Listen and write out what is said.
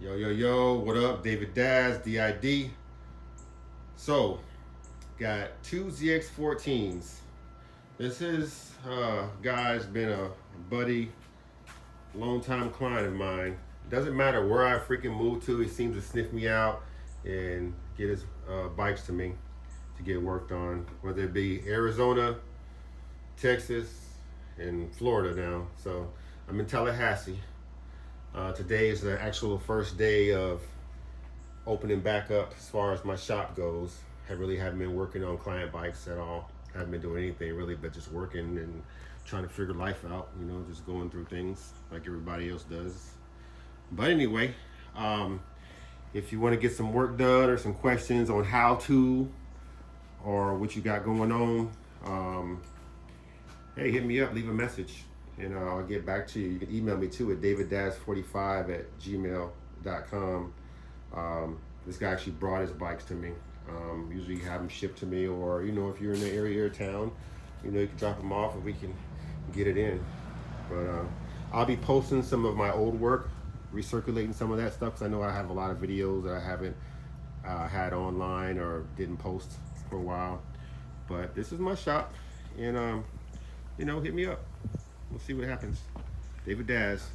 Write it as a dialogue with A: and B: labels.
A: Yo, yo, yo, what up? David Daz, DID. So, got two Zx14s. This is, guy's been a buddy, long-time client of mine. Doesn't matter where I freaking move to, he seems to sniff me out and get his bikes to me to get worked on, whether it be Arizona, Texas, and Florida now. So, I'm in Tallahassee. Today is the actual first day of opening back up as far as my shop goes. I really haven't been working on client bikes at all. I haven't been doing anything really but just working and trying to figure life out, just going through things like everybody else does. But anyway, if you want to get some work done or some questions on how to or what you got going on, hey, hit me up, leave a message, and I'll get back to you. You can email me too at daviddaz45@gmail.com. This guy actually brought his bikes to me. Usually have them shipped to me, or if you're in the area or town, you can drop them off and we can get it in. But I'll be posting some of my old work, recirculating some of that stuff, because I know I have a lot of videos that I haven't had online or didn't post for a while. But this is my shop, and hit me up. We'll see what happens. David Daz.